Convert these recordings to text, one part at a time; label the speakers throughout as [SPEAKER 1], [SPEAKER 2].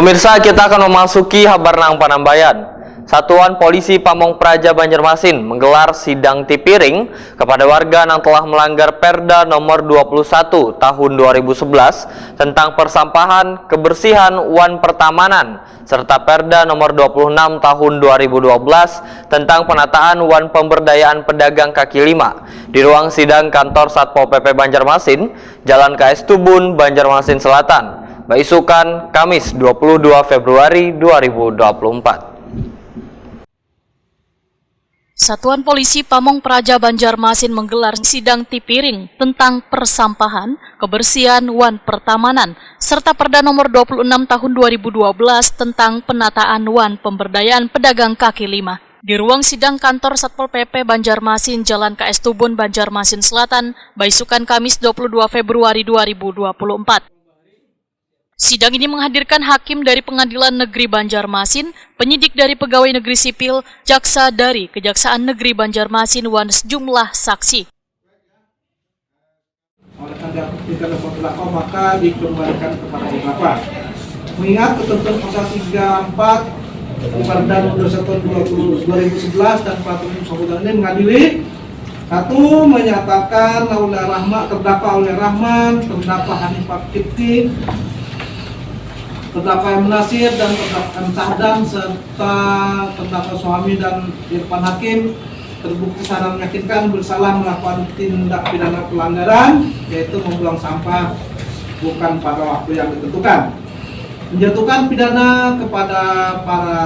[SPEAKER 1] Pemirsa, kita akan memasuki Habarnang Panambayan. Satuan Polisi Pamong Praja Banjarmasin menggelar sidang tipiring kepada warga yang telah melanggar Perda nomor 21 tahun 2011 tentang persampahan, kebersihan, wan pertamanan, serta Perda nomor 26 tahun 2012 tentang penataan wan pemberdayaan pedagang kaki lima di ruang sidang kantor Satpol PP Banjarmasin, Jalan KS Tubun, Banjarmasin Selatan, Baisukan, Kamis 22 Februari 2024.
[SPEAKER 2] Satuan Polisi Pamong Praja Banjarmasin menggelar sidang tipiring tentang persampahan, kebersihan, wan pertamanan, serta Perda nomor 26 tahun 2012 tentang penataan wan pemberdayaan pedagang kaki lima. Di ruang sidang kantor Satpol PP Banjarmasin, Jalan KS Tubun, Banjarmasin Selatan, Baisukan, Kamis 22 Februari 2024. Sidang ini menghadirkan hakim dari Pengadilan Negeri Banjarmasin, penyidik dari Pegawai Negeri Sipil, jaksa dari Kejaksaan Negeri Banjarmasin, dan sejumlah saksi.
[SPEAKER 3] Oleh karena tidak dapat berlaku, maka dikembalikan kepada beberapa. Mengingat ketentuan pasal 34 Perda nomor 21 2011 dan peraturan sambutan ini mengadili satu, menyatakan terdakwa Aulia Rahman, terdakwa Hanifah Kipti, terdakwa M. Nasir dan terdakwa M. Sahdan serta terdakwa suami dan Irfan Hakim terbukti secara meyakinkan bersalah melakukan tindak pidana pelanggaran, yaitu membuang sampah bukan pada waktu yang ditentukan, menjatuhkan pidana kepada para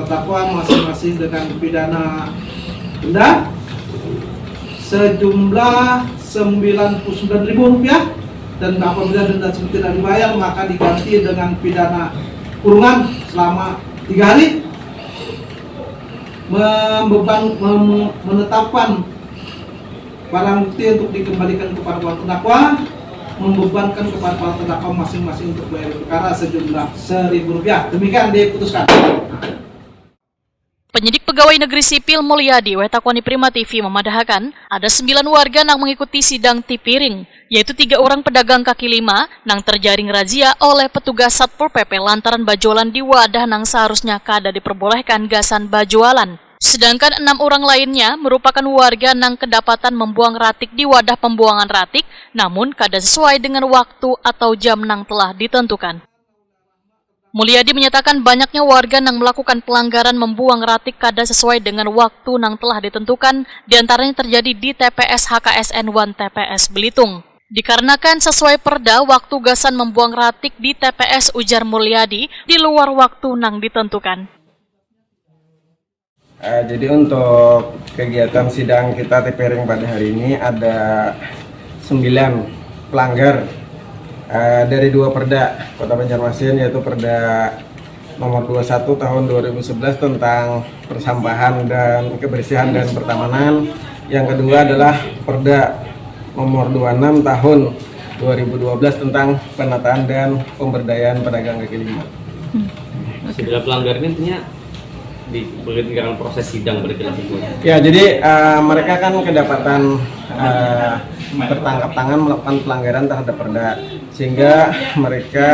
[SPEAKER 3] terdakwa masing-masing dengan pidana denda sejumlah Rp99.000, dan apabila denda tersebut tidak dibayar maka diganti dengan pidana kurungan selama 3 hari, menetapkan barang bukti untuk dikembalikan kepada para terdakwa, membebankan kepada para terdakwa masing-masing untuk bayar perkara sejumlah Rp1.000. Demikian diputuskan.
[SPEAKER 2] Penyidik Pegawai Negeri Sipil Mulyadi Wetakwani Prima TV memadahkan ada 9 warga yang mengikuti sidang tipiring, yaitu 3 orang pedagang kaki lima yang terjaring razia oleh petugas Satpol PP lantaran bajualan di wadah yang seharusnya kada diperbolehkan gasan bajualan. Sedangkan 6 orang lainnya merupakan warga yang kedapatan membuang ratik di wadah pembuangan ratik, namun kada sesuai dengan waktu atau jam yang telah ditentukan. Mulyadi menyatakan banyaknya warga yang melakukan pelanggaran membuang ratik kada sesuai dengan waktu yang telah ditentukan, diantaranya terjadi di TPS HKSN 1 TPS Belitung. Dikarenakan sesuai perda, waktu gasan membuang ratik di TPS, ujar Mulyadi, di luar waktu yang ditentukan.
[SPEAKER 4] Jadi untuk kegiatan sidang kita tipiring pada hari ini ada 9 pelanggar dari 2 perda Kota Banjarmasin, yaitu Perda nomor 21 tahun 2011 tentang persampahan dan kebersihan dan pertamanan. Yang kedua adalah Perda nomor 26 tahun 2012 tentang penataan dan pemberdayaan pedagang kaki lima.
[SPEAKER 5] Segala pelanggar ini intinya diperlukan proses sidang berkelanjutan.
[SPEAKER 4] Ya, jadi mereka kan kedapatan tertangkap tangan melakukan pelanggaran terhadap perda, sehingga mereka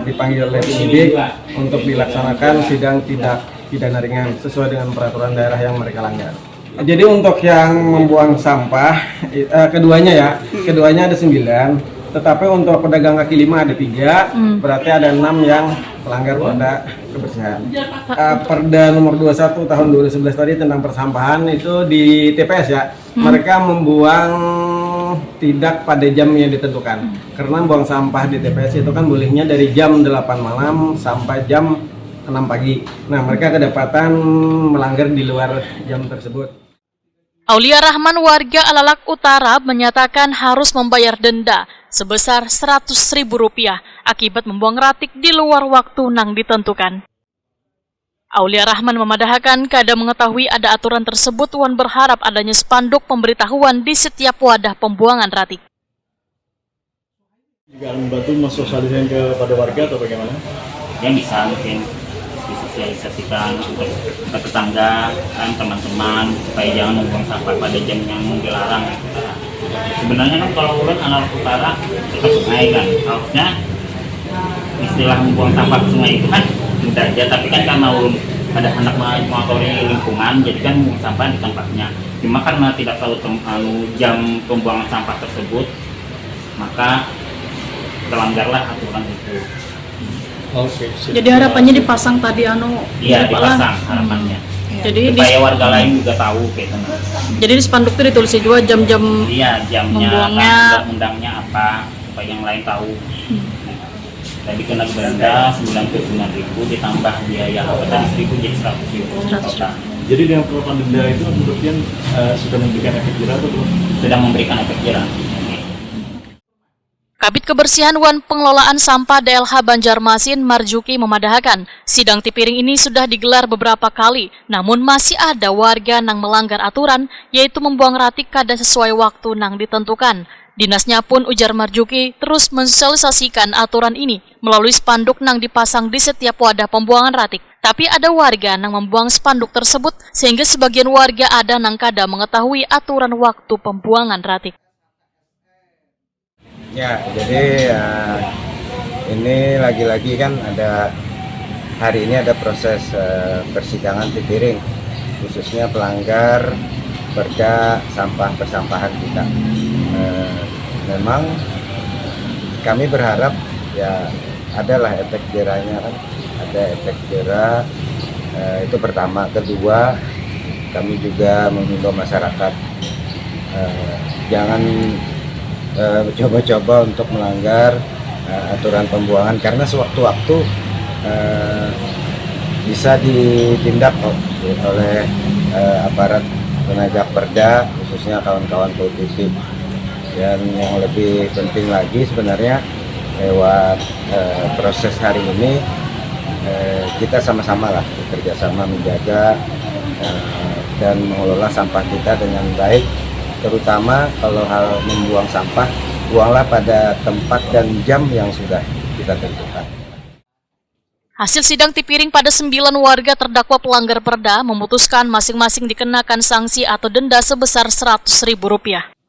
[SPEAKER 4] dipanggil oleh penyidik untuk dilaksanakan sidang tindak pidana ringan sesuai dengan peraturan daerah yang mereka langgar. Jadi untuk yang membuang sampah, keduanya ada 9. Tetapi untuk pedagang kaki lima ada 3, berarti ada 6 yang pelanggar perda kebersihan. Perda nomor 21 tahun 2011 tadi tentang persampahan itu di TPS ya, mereka membuang tidak pada jam yang ditentukan. Karena buang sampah di TPS itu kan bolehnya dari jam 8 malam sampai jam 6 pagi. Nah, mereka kedapatan melanggar di luar jam tersebut.
[SPEAKER 2] Aulia Rahman, warga Alalak Utara, menyatakan harus membayar denda sebesar Rp100.000 akibat membuang ratik di luar waktu yang ditentukan. Aulia Rahman memadahkan kada mengetahui ada aturan tersebut, wan berharap adanya spanduk pemberitahuan di setiap wadah pembuangan ratik.
[SPEAKER 6] Juga membantu mensosialisasikan kepada warga atau bagaimana?
[SPEAKER 7] Yang bisa mungkin disosialisasikan untuk tetangga dan teman-teman supaya jangan membuang sampah pada jam yang dilarang. Sebenarnya kan kalau ulun Alalak Utara dekat sungai kan, harusnya istilah membuang sampah ke sungai itu kan mudah aja, tapi kan karena ada hendak mengatur lingkungan, jadi kan membuang sampah di tempatnya. Cuma karena tidak tahu jam pembuangan sampah tersebut, maka terlanggarlah aturan itu.
[SPEAKER 6] Oke.
[SPEAKER 8] Jadi harapannya dipasang tadi
[SPEAKER 7] Iya, dipasang harapannya.
[SPEAKER 8] Jadi
[SPEAKER 7] Supaya warga lain juga tahu kayak gitu.
[SPEAKER 8] jadi di spanduk itu ditulis juga jam-jam
[SPEAKER 7] Iya, jamnya,
[SPEAKER 8] membuangnya.
[SPEAKER 7] undang-undangnya apa, supaya yang lain tahu. Tadi kena denda 99.000 ditambah biaya apa tadi 1.000 jadi 100.000 total.
[SPEAKER 6] Jadi dengan penerapan denda itu kemudian sudah memberikan efek jerah atau belum?
[SPEAKER 7] Sudah memberikan efek jerah.
[SPEAKER 2] Kabid Kebersihan Wan Pengelolaan Sampah DLH Banjarmasin Marjuki memadahkan sidang tipiring ini sudah digelar beberapa kali, namun masih ada warga yang melanggar aturan, yaitu membuang ratik kada sesuai waktu yang ditentukan. Dinasnya pun, ujar Marjuki, terus mensosialisasikan aturan ini melalui spanduk yang dipasang di setiap wadah pembuangan ratik. Tapi ada warga yang membuang spanduk tersebut, sehingga sebagian warga ada yang kada mengetahui aturan waktu pembuangan ratik.
[SPEAKER 4] Ya, jadi ini lagi-lagi kan hari ini ada proses persidangan tipiring, khususnya pelanggar perda sampah persampahan kita. Memang kami berharap ya adalah efek jerahnya kan, ada efek jerah, itu pertama. Kedua, kami juga mengimbau masyarakat jangan coba-coba untuk melanggar aturan pembuangan, karena sewaktu-waktu bisa ditindak oleh aparat penegak perda, khususnya kawan-kawan politik. Dan yang lebih penting lagi sebenarnya lewat proses hari ini kita sama-sama lah bekerja sama menjaga dan mengelola sampah kita dengan baik. Terutama kalau hal membuang sampah, buanglah pada tempat dan jam yang sudah kita tentukan.
[SPEAKER 2] Hasil sidang tipiring pada 9 warga terdakwa pelanggar perda memutuskan masing-masing dikenakan sanksi atau denda sebesar Rp100.000.